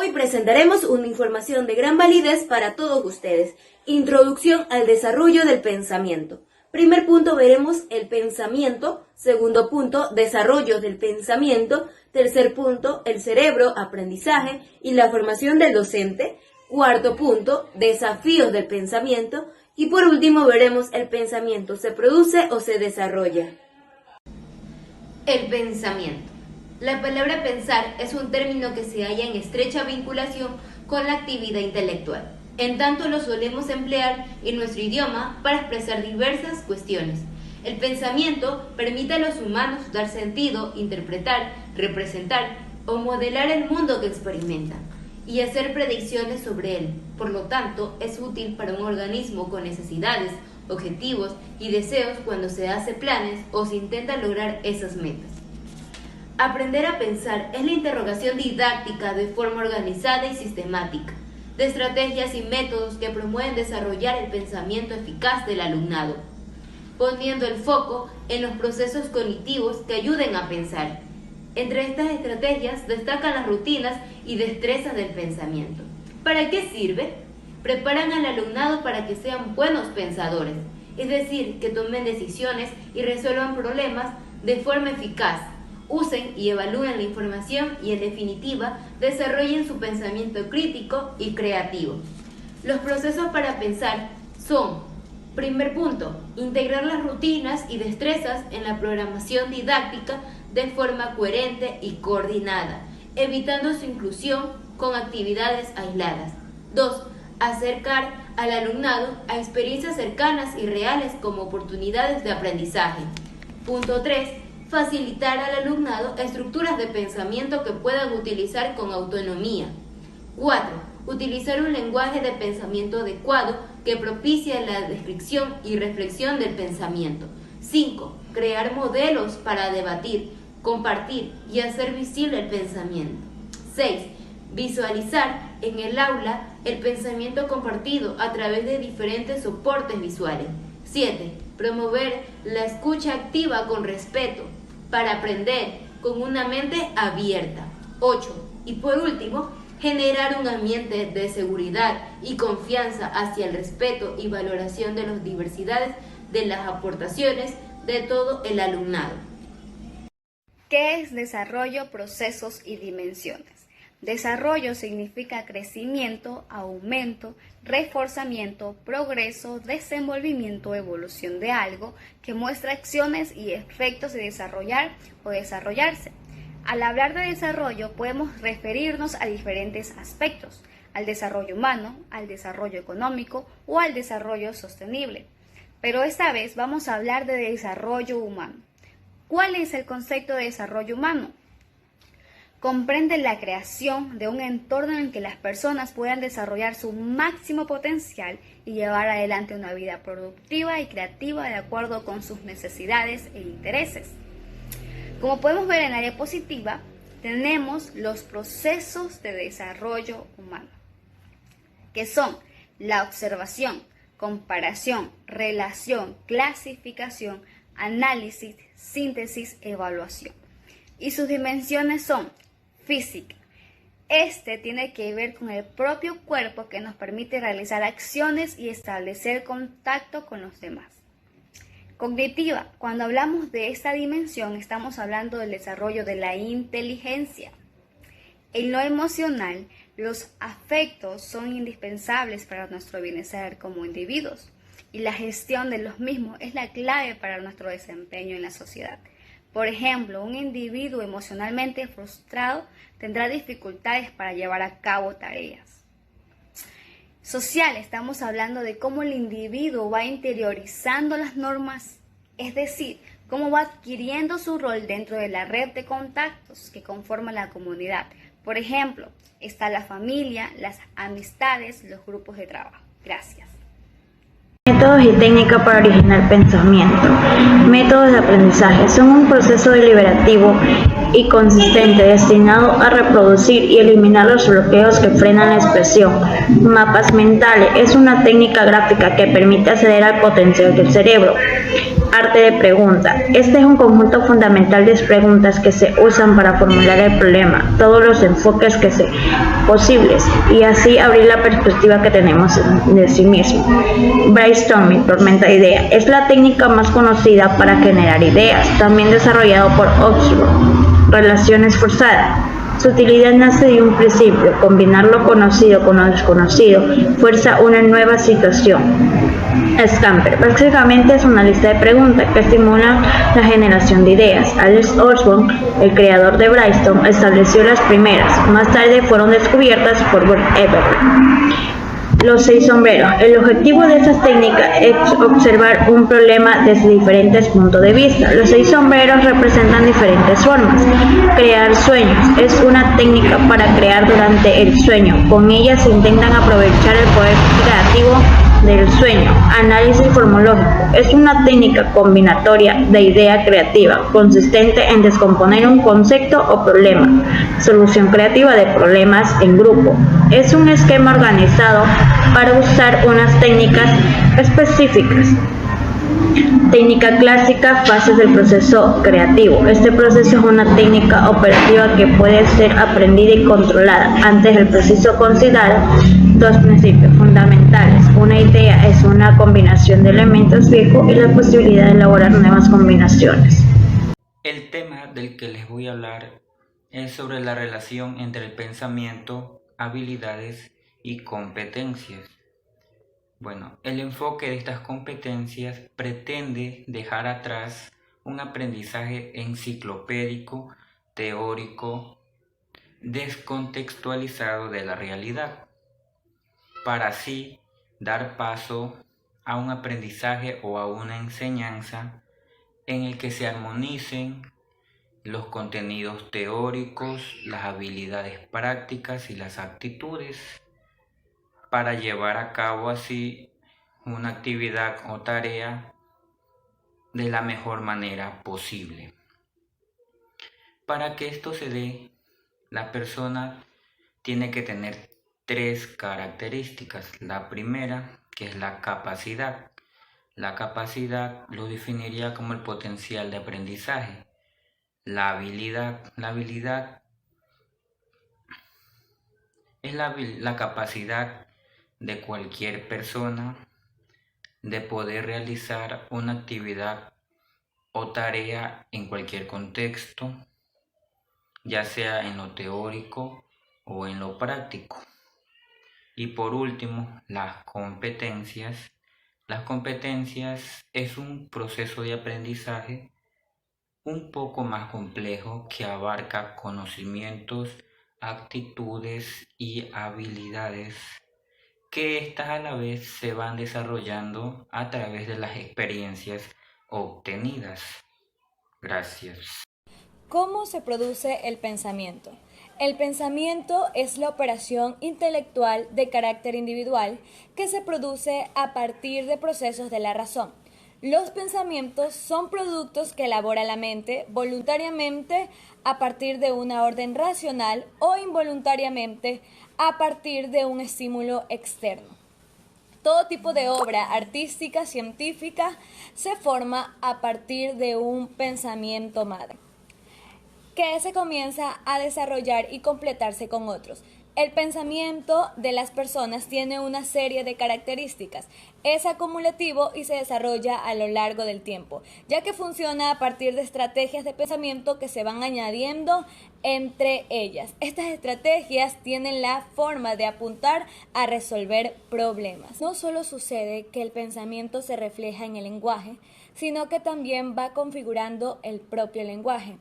Hoy presentaremos una información de gran validez para todos ustedes. Introducción al desarrollo del pensamiento. Primer punto, veremos el pensamiento. Segundo punto, desarrollo del pensamiento. Tercer punto, el cerebro, aprendizaje y la formación del docente. Cuarto punto, desafíos del pensamiento. Y por último veremos el pensamiento, ¿se produce o se desarrolla? El pensamiento. La palabra pensar es un término que se halla en estrecha vinculación con la actividad intelectual. En tanto lo solemos emplear en nuestro idioma para expresar diversas cuestiones. El pensamiento permite a los humanos dar sentido, interpretar, representar o modelar el mundo que experimentan y hacer predicciones sobre él. Por lo tanto, es útil para un organismo con necesidades, objetivos y deseos cuando se hace planes o se intenta lograr esas metas. Aprender a pensar es la interrogación didáctica de forma organizada y sistemática, de estrategias y métodos que promueven desarrollar el pensamiento eficaz del alumnado, poniendo el foco en los procesos cognitivos que ayuden a pensar. Entre estas estrategias destacan las rutinas y destrezas del pensamiento. ¿Para qué sirve? Preparan al alumnado para que sean buenos pensadores, es decir, que tomen decisiones y resuelvan problemas de forma eficaz, usen y evalúen la información y, en definitiva, desarrollen su pensamiento crítico y creativo. Los procesos para pensar son: primer punto, integrar las rutinas y destrezas en la programación didáctica de forma coherente y coordinada, evitando su inclusión con actividades aisladas. 2. Acercar al alumnado a experiencias cercanas y reales como oportunidades de aprendizaje. Punto 3. Facilitar al alumnado estructuras de pensamiento que puedan utilizar con autonomía. 4. Utilizar un lenguaje de pensamiento adecuado que propicie la descripción y reflexión del pensamiento. 5. Crear modelos para debatir, compartir y hacer visible el pensamiento. 6. Visualizar en el aula el pensamiento compartido a través de diferentes soportes visuales. 7. Promover la escucha activa con respeto para aprender con una mente abierta. 8. Y por último, generar un ambiente de seguridad y confianza hacia el respeto y valoración de las diversidades de las aportaciones de todo el alumnado. ¿Qué es desarrollo, procesos y dimensiones? Desarrollo significa crecimiento, aumento, reforzamiento, progreso, desenvolvimiento, evolución de algo que muestra acciones y efectos de desarrollar o desarrollarse. Al hablar de desarrollo podemos referirnos a diferentes aspectos: al desarrollo humano, al desarrollo económico o al desarrollo sostenible. Pero esta vez vamos a hablar de desarrollo humano. ¿Cuál es el concepto de desarrollo humano? Comprende la creación de un entorno en el que las personas puedan desarrollar su máximo potencial y llevar adelante una vida productiva y creativa de acuerdo con sus necesidades e intereses. Como podemos ver en la diapositiva, tenemos los procesos de desarrollo humano, que son la observación, comparación, relación, clasificación, análisis, síntesis, evaluación. Y sus dimensiones son: física. Este tiene que ver con el propio cuerpo, que nos permite realizar acciones y establecer contacto con los demás. Cognitiva. Cuando hablamos de esta dimensión, estamos hablando del desarrollo de la inteligencia. En lo emocional, los afectos son indispensables para nuestro bienestar como individuos, y la gestión de los mismos es la clave para nuestro desempeño en la sociedad. Por ejemplo, un individuo emocionalmente frustrado tendrá dificultades para llevar a cabo tareas. Social, estamos hablando de cómo el individuo va interiorizando las normas, es decir, cómo va adquiriendo su rol dentro de la red de contactos que conforman la comunidad. Por ejemplo, está la familia, las amistades, los grupos de trabajo. Gracias. Métodos y técnicas para originar pensamiento. Métodos de aprendizaje son un proceso deliberativo y consistente destinado a reproducir y eliminar los bloqueos que frenan la expresión. Mapas mentales es una técnica gráfica que permite acceder al potencial del cerebro. arte de pregunta. Este es un conjunto fundamental de preguntas que se usan para formular el problema, todos los enfoques que se posibles y así abrir la perspectiva que tenemos de sí mismo. Brainstorming, tormenta de ideas, es la técnica más conocida para generar ideas, también desarrollado por Oxford. Relaciones forzadas. Su utilidad nace de un principio: combinar lo conocido con lo desconocido fuerza una nueva situación. Scamper básicamente es una lista de preguntas que estimulan la generación de ideas. Alex Osborne, el creador de Brainstorm, estableció las primeras, más tarde fueron descubiertas por Bert Everett. Los 6 sombreros. El objetivo de estas técnicas es observar un problema desde diferentes puntos de vista. Los 6 sombreros representan diferentes formas. Crear sueños. Es una técnica para crear durante el sueño. Con ella se intentan aprovechar el poder creativo del sueño. Análisis formológico. Es una técnica combinatoria de idea creativa, consistente en descomponer un concepto o problema. Solución creativa de problemas en grupo. Es un esquema organizado para usar unas técnicas específicas. Técnica clásica, fases del proceso creativo. Este proceso es una técnica operativa que puede ser aprendida y controlada. Antes del proceso considera 2 principios fundamentales. Una idea es una combinación de elementos fijos y la posibilidad de elaborar nuevas combinaciones. El tema del que les voy a hablar es sobre la relación entre el pensamiento, habilidades y competencias. Bueno, el enfoque de estas competencias pretende dejar atrás un aprendizaje enciclopédico, teórico, descontextualizado de la realidad, para así dar paso a un aprendizaje o a una enseñanza en el que se armonicen los contenidos teóricos, las habilidades prácticas y las actitudes, para llevar a cabo así una actividad o tarea de la mejor manera posible. Para que esto se dé, la persona tiene que tener 3 características. La primera, que es la capacidad. La capacidad lo definiría como el potencial de aprendizaje. La habilidad es la capacidad de cualquier persona de poder realizar una actividad o tarea en cualquier contexto, ya sea en lo teórico o en lo práctico. Y por último, las competencias. Las competencias es un proceso de aprendizaje un poco más complejo que abarca conocimientos, actitudes y habilidades que estas a la vez se van desarrollando a través de las experiencias obtenidas. Gracias. ¿Cómo se produce el pensamiento? El pensamiento es la operación intelectual de carácter individual que se produce a partir de procesos de la razón. Los pensamientos son productos que elabora la mente voluntariamente a partir de una orden racional o involuntariamente a partir de un estímulo externo. Todo tipo de obra artística, científica, se forma a partir de un pensamiento madre, que se comienza a desarrollar y completarse con otros. El pensamiento de las personas tiene una serie de características. Es acumulativo y se desarrolla a lo largo del tiempo, ya que funciona a partir de estrategias de pensamiento que se van añadiendo entre ellas. Estas estrategias tienen la forma de apuntar a resolver problemas. No solo sucede que el pensamiento se refleja en el lenguaje, sino que también va configurando el propio lenguaje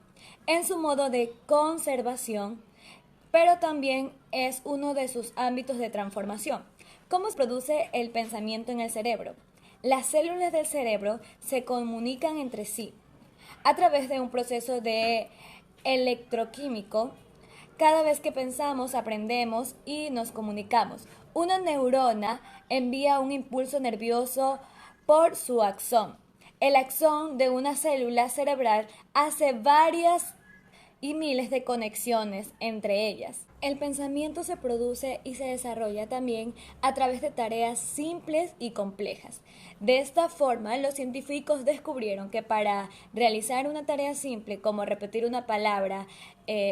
en su modo de conservación, pero también es uno de sus ámbitos de transformación. ¿Cómo se produce el pensamiento en el cerebro? Las células del cerebro se comunican entre sí a través de un proceso de electroquímico. Cada vez que pensamos, aprendemos y nos comunicamos. Una neurona envía un impulso nervioso por su axón. El axón de una célula cerebral hace varias y miles de conexiones entre ellas. El pensamiento se produce y se desarrolla también a través de tareas simples y complejas. De esta forma, los científicos descubrieron que para realizar una tarea simple, como repetir una palabra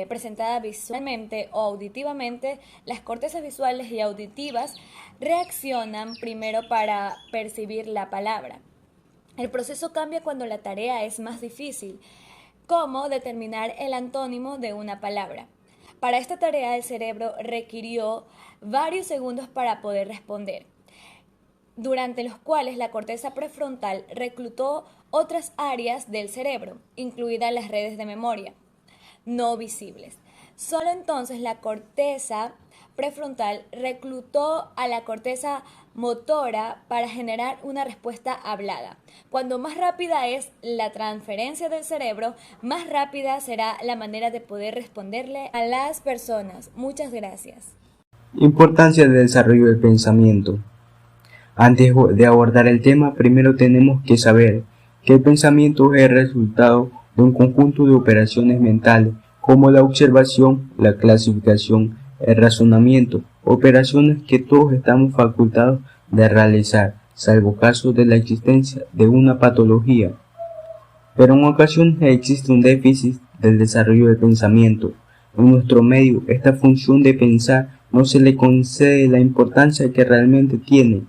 presentada visualmente o auditivamente, las cortezas visuales y auditivas reaccionan primero para percibir la palabra. El proceso cambia cuando la tarea es más difícil, como determinar el antónimo de una palabra. Para esta tarea el cerebro requirió varios segundos para poder responder, durante los cuales la corteza prefrontal reclutó otras áreas del cerebro, incluidas las redes de memoria, no visibles. Solo entonces la corteza prefrontal reclutó a la corteza motora para generar una respuesta hablada. Cuando más rápida es la transferencia del cerebro, más rápida será la manera de poder responderle a las personas. Muchas gracias. Importancia del desarrollo del pensamiento. Antes de abordar el tema, primero tenemos que saber que el pensamiento es el resultado de un conjunto de operaciones mentales, como la observación, la clasificación, el razonamiento, operaciones que todos estamos facultados de realizar, salvo casos de la existencia de una patología. Pero en ocasiones existe un déficit del desarrollo del pensamiento. En nuestro medio, esta función de pensar no se le concede la importancia que realmente tiene,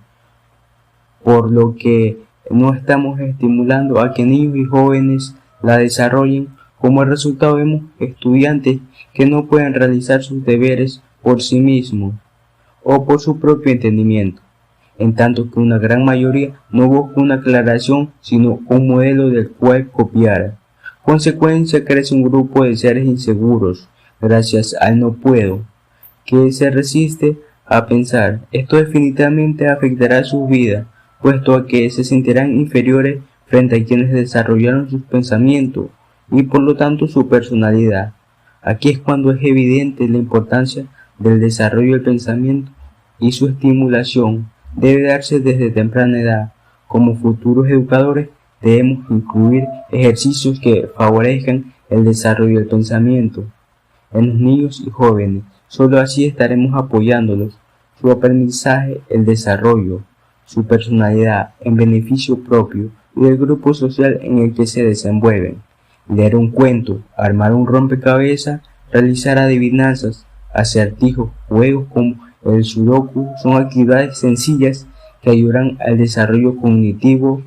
por lo que no estamos estimulando a que niños y jóvenes la desarrollen. Como resultado vemos estudiantes que no pueden realizar sus deberes por sí mismos o por su propio entendimiento, en tanto que una gran mayoría no busca una aclaración sino un modelo del cual copiar. Consecuencia, crece un grupo de seres inseguros gracias al no puedo, que se resiste a pensar. Esto definitivamente afectará sus vidas, puesto a que se sentirán inferiores frente a quienes desarrollaron sus pensamientos y por lo tanto su personalidad. Aquí es cuando es evidente la importancia del desarrollo del pensamiento y su estimulación debe darse desde temprana edad. Como futuros educadores debemos incluir ejercicios que favorezcan el desarrollo del pensamiento en los niños y jóvenes. Solo así estaremos apoyándolos, su aprendizaje, el desarrollo, su personalidad en beneficio propio y del grupo social en el que se desenvuelven. Leer un cuento, armar un rompecabezas, realizar adivinanzas, acertijos, juegos como el sudoku son actividades sencillas que ayudarán al desarrollo cognitivo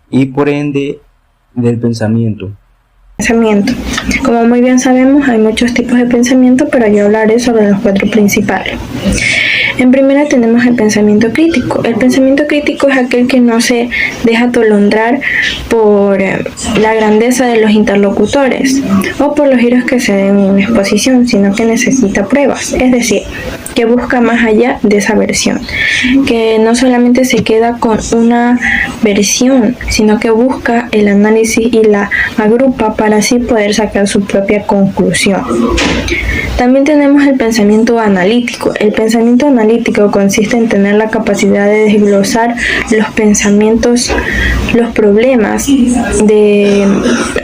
y por ende del pensamiento. Como muy bien sabemos, hay muchos tipos de pensamiento, pero yo hablaré sobre los 4 principales. En primera tenemos el pensamiento crítico. El pensamiento crítico es aquel que no se deja atolondrar por la grandeza de los interlocutores o por los giros que se den en una exposición, sino que necesita pruebas, es decir, que busca más allá de esa versión, que no solamente se queda con una versión, sino que busca el análisis y la agrupa para así poder sacar su propia conclusión. También tenemos el pensamiento analítico. El pensamiento analítico consiste en tener la capacidad de desglosar los pensamientos, los problemas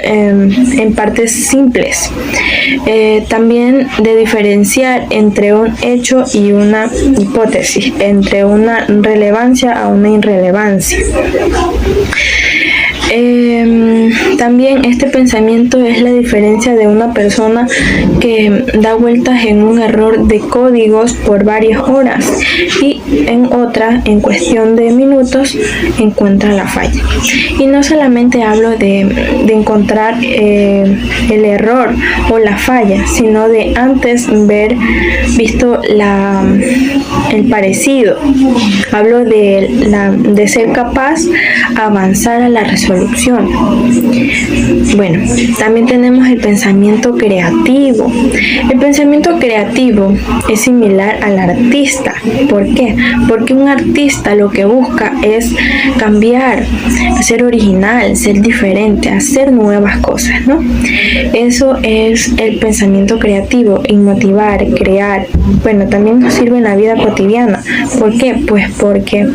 en partes simples. También de diferenciar entre un hecho y una hipótesis, entre una relevancia a una irrelevancia. También este pensamiento es la diferencia de una persona que da vueltas en un error de códigos por varias horas y en otra, en cuestión de minutos, encuentra la falla. Y no solamente hablo de encontrar el error o la falla, sino de antes ver visto el parecido. Hablo de ser capaz de avanzar a la resolución. Bueno, también tenemos el pensamiento creativo. El pensamiento creativo es similar al artista. ¿Por qué? Porque un artista lo que busca es cambiar, ser original, ser diferente, hacer nuevas cosas, ¿no? Eso es el pensamiento creativo, motivar, crear. Bueno, también nos sirve en la vida cotidiana. ¿Por qué? Pues porque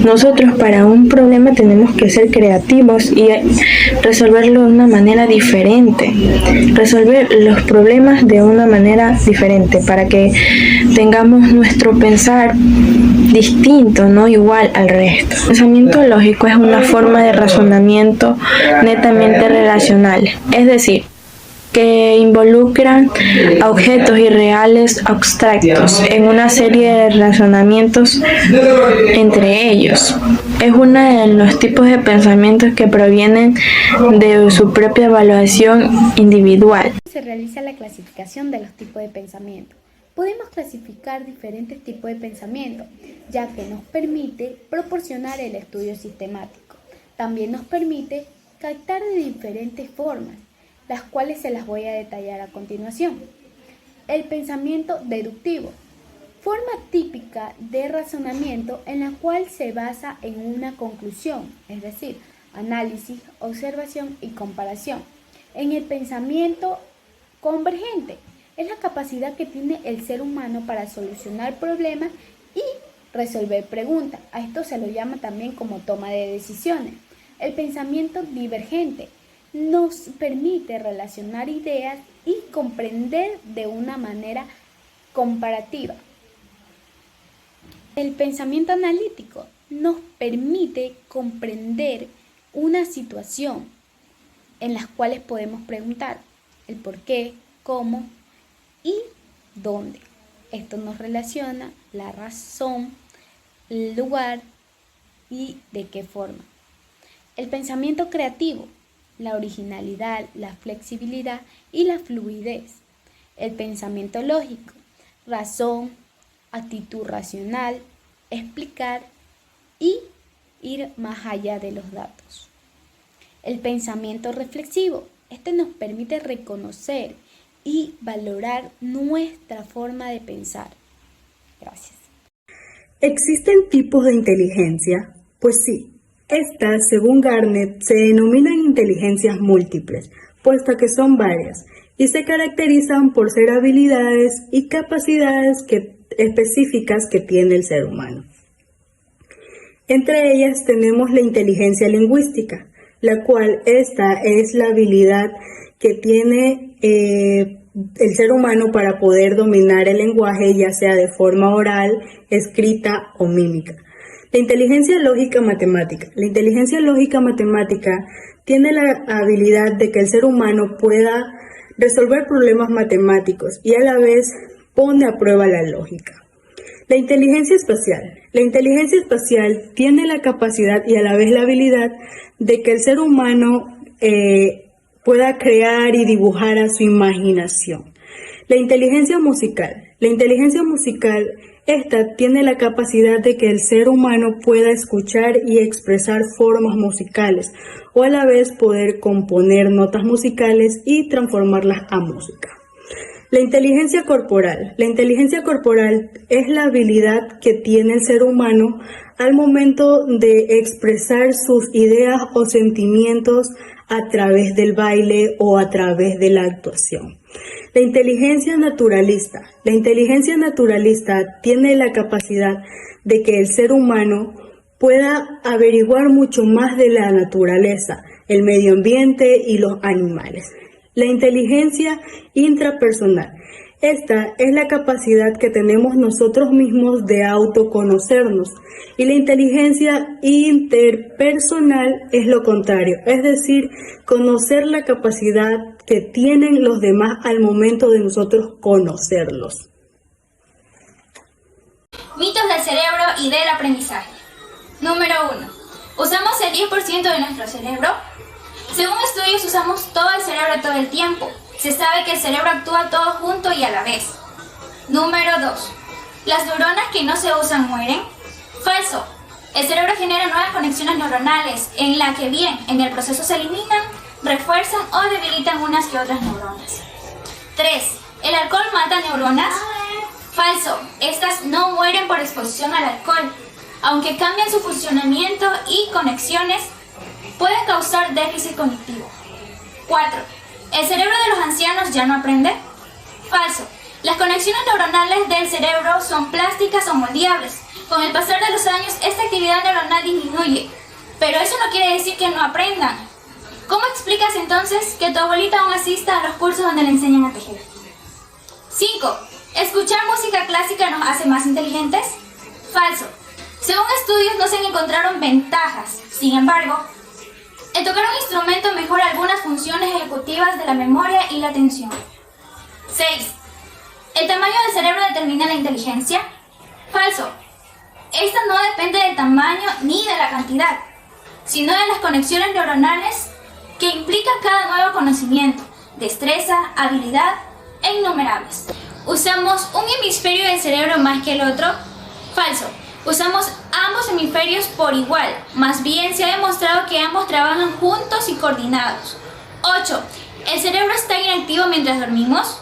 nosotros para un problema tenemos que ser creativos problemas y resolverlo de una manera diferente, resolver los problemas de una manera diferente para que tengamos nuestro pensar distinto, no igual al resto. El pensamiento lógico es una forma de razonamiento netamente relacional, es decir, que involucran a objetos irreales abstractos en una serie de razonamientos entre ellos. Es uno de los tipos de pensamientos que provienen de su propia evaluación individual. Se realiza la clasificación de los tipos de pensamiento. Podemos clasificar diferentes tipos de pensamiento, ya que nos permite proporcionar el estudio sistemático. También nos permite captar de diferentes formas, las cuales se las voy a detallar a continuación. El pensamiento deductivo, forma típica de razonamiento en la cual se basa en una conclusión, es decir, análisis, observación y comparación. En el pensamiento convergente, es la capacidad que tiene el ser humano para solucionar problemas y resolver preguntas. A esto se lo llama también como toma de decisiones. El pensamiento divergente nos permite relacionar ideas y comprender de una manera comparativa. El pensamiento analítico nos permite comprender una situación en las cuales podemos preguntar el por qué, cómo y dónde. Esto nos relaciona la razón, el lugar y de qué forma. El pensamiento creativo, la originalidad, la flexibilidad y la fluidez. El pensamiento lógico, razón, actitud racional, explicar y ir más allá de los datos. El pensamiento reflexivo, este nos permite reconocer y valorar nuestra forma de pensar. Gracias. ¿Existen tipos de inteligencia? Pues sí. Estas, según Garnet, se denominan inteligencias múltiples, puesto que son varias, y se caracterizan por ser habilidades y capacidades específicas que tiene el ser humano. Entre ellas tenemos la inteligencia lingüística, la cual esta es la habilidad que tiene el ser humano para poder dominar el lenguaje, ya sea de forma oral, escrita o mímica. La inteligencia lógica matemática. La inteligencia lógica matemática tiene la habilidad de que el ser humano pueda resolver problemas matemáticos y a la vez pone a prueba la lógica. La inteligencia espacial. La inteligencia espacial tiene la capacidad y a la vez la habilidad de que el ser humano pueda crear y dibujar a su imaginación. La inteligencia musical. La inteligencia musical, esta tiene la capacidad de que el ser humano pueda escuchar y expresar formas musicales o a la vez poder componer notas musicales y transformarlas a música. La inteligencia corporal. La inteligencia corporal es la habilidad que tiene el ser humano al momento de expresar sus ideas o sentimientos a través del baile o a través de la actuación. La inteligencia naturalista. La inteligencia naturalista tiene la capacidad de que el ser humano pueda averiguar mucho más de la naturaleza, el medio ambiente y los animales. La inteligencia intrapersonal. Esta es la capacidad que tenemos nosotros mismos de autoconocernos. Y la inteligencia interpersonal es lo contrario, es decir, conocer la capacidad que tienen los demás al momento de nosotros conocerlos. Mitos del cerebro y del aprendizaje. Número 1. ¿Usamos el 10% de nuestro cerebro? Según estudios, usamos todo el cerebro todo el tiempo. Se sabe que el cerebro actúa todo junto y a la vez. Número 2. ¿Las neuronas que no se usan mueren? Falso. El cerebro genera nuevas conexiones neuronales en la que bien en el proceso se eliminan, refuerzan o debilitan unas que otras neuronas. 3. ¿El alcohol mata neuronas? Falso. Estas no mueren por exposición al alcohol. Aunque cambian su funcionamiento y conexiones, pueden causar déficit cognitivo. 4. ¿El cerebro de los ancianos ya no aprende? Falso. Las conexiones neuronales del cerebro son plásticas o moldeables. Con el pasar de los años, esta actividad neuronal disminuye. Pero eso no quiere decir que no aprendan. ¿Cómo explicas entonces que tu abuelita aún asista a los cursos donde le enseñan a tejer? 5. ¿Escuchar música clásica nos hace más inteligentes? Falso. Según estudios no se encontraron ventajas. Sin embargo, el tocar un instrumento mejora algunas funciones ejecutivas de la memoria y la atención. 6. ¿El tamaño del cerebro determina la inteligencia? Falso. Esta no depende del tamaño ni de la cantidad, sino de las conexiones neuronales que implica cada nuevo conocimiento, destreza, habilidad e innumerables. ¿Usamos un hemisferio del cerebro más que el otro? Falso. Usamos ambos hemisferios por igual. Más bien se ha demostrado que ambos trabajan juntos y coordinados. 8. ¿El cerebro está inactivo mientras dormimos?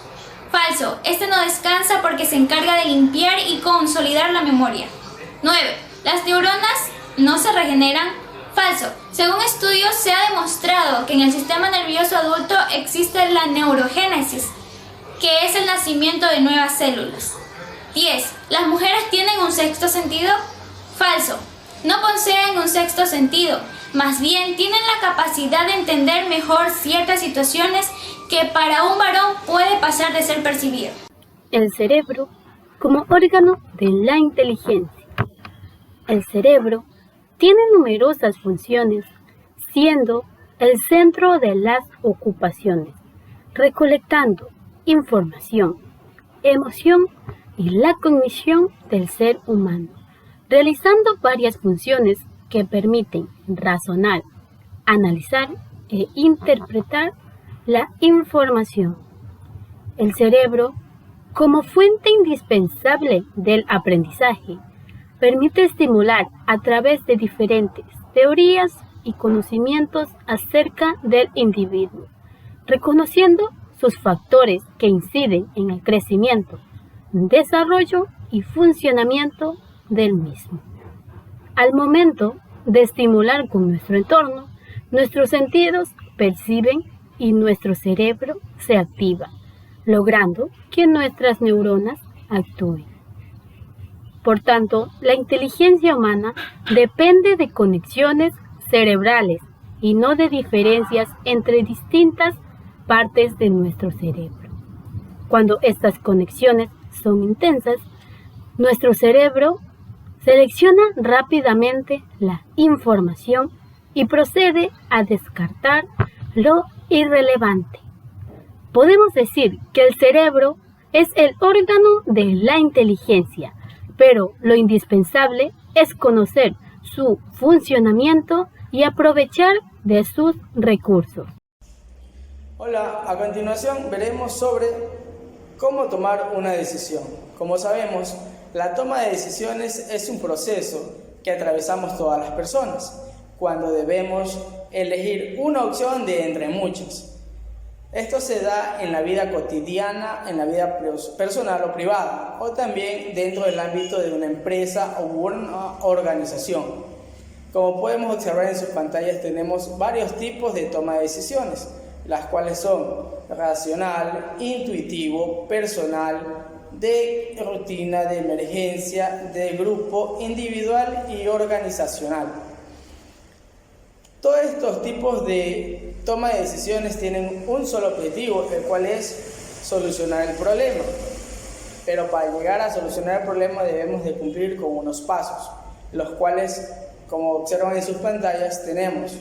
Falso. Este no descansa porque se encarga de limpiar y consolidar la memoria. 9. ¿Las neuronas no se regeneran? Falso. Según estudios se ha demostrado que en el sistema nervioso adulto existe la neurogénesis, que es el nacimiento de nuevas células. 10. ¿Las mujeres tienen un sexto sentido? Falso. No poseen un sexto sentido, más bien tienen la capacidad de entender mejor ciertas situaciones que para un varón puede pasar de ser percibido. El cerebro como órgano de la inteligencia. El cerebro tiene numerosas funciones, siendo el centro de las ocupaciones, recolectando información, emoción y la cognición del ser humano, realizando varias funciones que permiten razonar, analizar e interpretar la información. El cerebro, como fuente indispensable del aprendizaje, permite estimular a través de diferentes teorías y conocimientos acerca del individuo, reconociendo sus factores que inciden en el crecimiento, desarrollo y funcionamiento del mismo. Al momento de estimular con nuestro entorno, nuestros sentidos perciben y nuestro cerebro se activa, logrando que nuestras neuronas actúen. Por tanto, la inteligencia humana depende de conexiones cerebrales y no de diferencias entre distintas partes de nuestro cerebro. Cuando estas conexiones son intensas, nuestro cerebro selecciona rápidamente la información y procede a descartar lo irrelevante. Podemos decir que el cerebro es el órgano de la inteligencia, pero lo indispensable es conocer su funcionamiento y aprovechar de sus recursos. Hola, a continuación veremos sobre cómo tomar una decisión. Como sabemos, la toma de decisiones es un proceso que atravesamos todas las personas cuando debemos elegir una opción de entre muchas. Esto se da en la vida cotidiana, en la vida personal o privada, o también dentro del ámbito de una empresa o una organización. Como podemos observar en sus pantallas, tenemos varios tipos de toma de decisiones, las cuales son racional, intuitivo, personal, de rutina, de emergencia, de grupo, individual y organizacional. Todos estos tipos de toma de decisiones tienen un solo objetivo, el cual es solucionar el problema. Pero para llegar a solucionar el problema debemos de cumplir con unos pasos, los cuales, como observan en sus pantallas, tenemos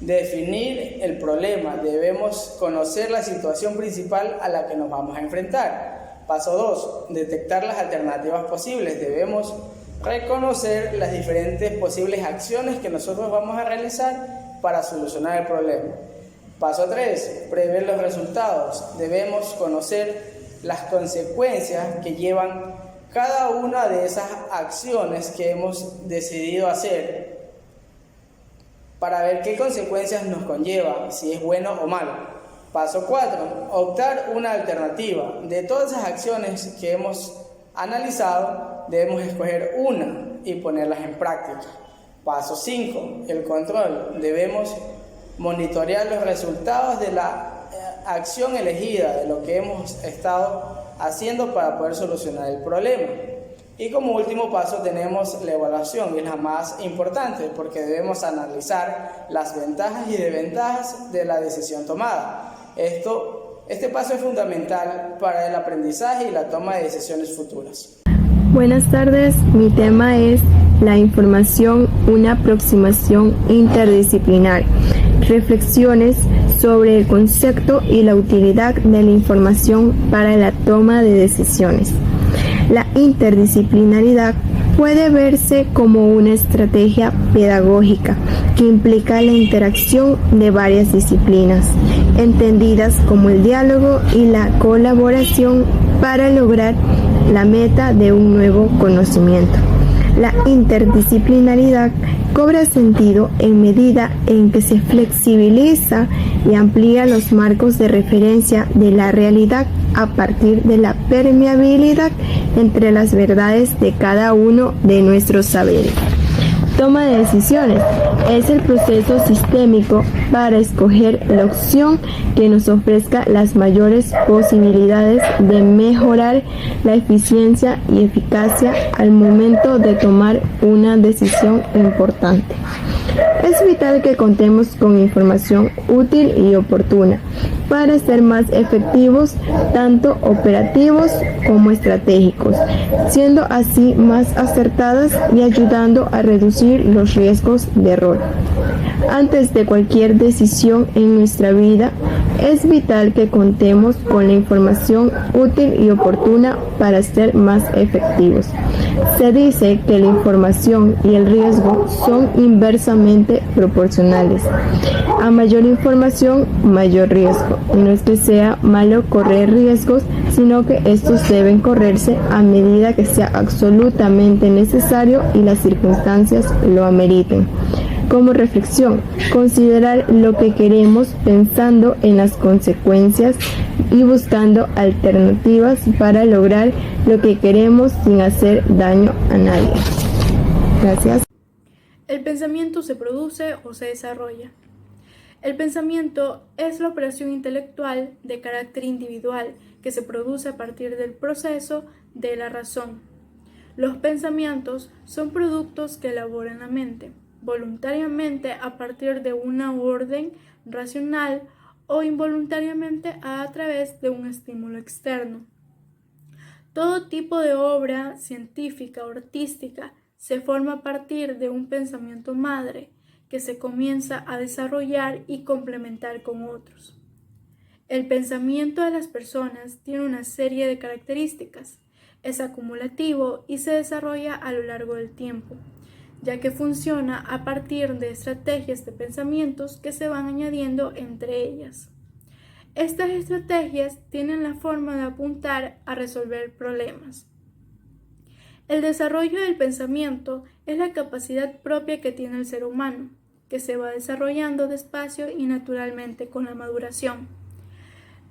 definir el problema, debemos conocer la situación principal a la que nos vamos a enfrentar. Paso 2, detectar las alternativas posibles, debemos reconocer las diferentes posibles acciones que nosotros vamos a realizar para solucionar el problema. Paso 3, prever los resultados, debemos conocer las consecuencias que llevan cada una de esas acciones que hemos decidido hacer, para ver qué consecuencias nos conlleva, si es bueno o malo. Paso 4, optar una alternativa. De todas esas acciones que hemos analizado, debemos escoger una y ponerlas en práctica. Paso 5, el control. Debemos monitorear los resultados de la acción elegida, de lo que hemos estado haciendo para poder solucionar el problema. Y como último paso tenemos la evaluación, y es la más importante porque debemos analizar las ventajas y desventajas de la decisión tomada. Este paso es fundamental para el aprendizaje y la toma de decisiones futuras. Buenas tardes, mi tema es la información, una aproximación interdisciplinar. Reflexiones sobre el concepto y la utilidad de la información para la toma de decisiones. La interdisciplinaridad puede verse como una estrategia pedagógica que implica la interacción de varias disciplinas, entendidas como el diálogo y la colaboración para lograr la meta de un nuevo conocimiento. La interdisciplinaridad cobra sentido en medida en que se flexibiliza y amplía los marcos de referencia de la realidad a partir de la permeabilidad entre las verdades de cada uno de nuestros saberes. Toma de decisiones es el proceso sistémico para escoger la opción que nos ofrezca las mayores posibilidades de mejorar la eficiencia y eficacia al momento de tomar una decisión importante. Es vital que contemos con información útil y oportuna para ser más efectivos, tanto operativos como estratégicos, siendo así más acertadas y ayudando a reducir los riesgos de error. Antes de cualquier decisión en nuestra vida, es vital que contemos con la información útil y oportuna para ser más efectivos. Se dice que la información y el riesgo son inversamente proporcionales. A mayor información, mayor riesgo. Y no es que sea malo correr riesgos, sino que estos deben correrse a medida que sea absolutamente necesario y las circunstancias lo ameriten. Como reflexión, considerar lo que queremos pensando en las consecuencias y buscando alternativas para lograr lo que queremos sin hacer daño a nadie. Gracias. El pensamiento se produce o se desarrolla. El pensamiento es la operación intelectual de carácter individual que se produce a partir del proceso de la razón. Los pensamientos son productos que elabora la mente voluntariamente a partir de una orden racional o involuntariamente a través de un estímulo externo. Todo tipo de obra científica o artística se forma a partir de un pensamiento madre que se comienza a desarrollar y complementar con otros. El pensamiento de las personas tiene una serie de características, es acumulativo y se desarrolla a lo largo del tiempo, ya que funciona a partir de estrategias de pensamientos que se van añadiendo entre ellas. Estas estrategias tienen la forma de apuntar a resolver problemas. El desarrollo del pensamiento es la capacidad propia que tiene el ser humano, que se va desarrollando despacio y naturalmente con la maduración.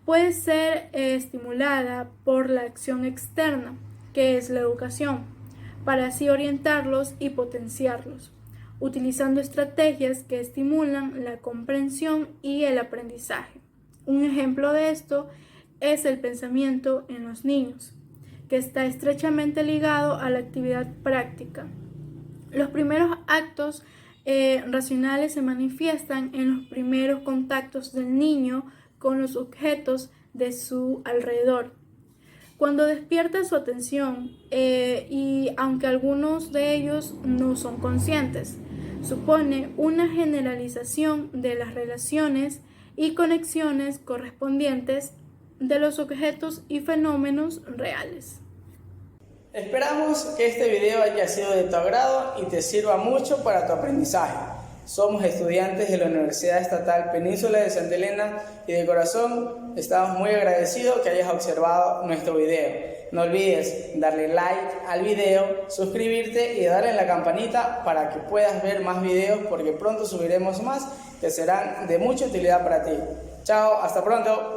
Puede ser estimulada por la acción externa, que es la educación, para así orientarlos y potenciarlos, utilizando estrategias que estimulan la comprensión y el aprendizaje. Un ejemplo de esto es el pensamiento en los niños, que está estrechamente ligado a la actividad práctica. Los primeros actos racionales se manifiestan en los primeros contactos del niño con los objetos de su alrededor. Cuando despierta su atención, y aunque algunos de ellos no son conscientes, supone una generalización de las relaciones y conexiones correspondientes de los objetos y fenómenos reales. Esperamos que este video haya sido de tu agrado y te sirva mucho para tu aprendizaje. Somos estudiantes de la Universidad Estatal Península de Santa Elena y de corazón estamos muy agradecidos que hayas observado nuestro video. No olvides darle like al video, suscribirte y darle en la campanita para que puedas ver más videos porque pronto subiremos más que serán de mucha utilidad para ti. Chao, hasta pronto.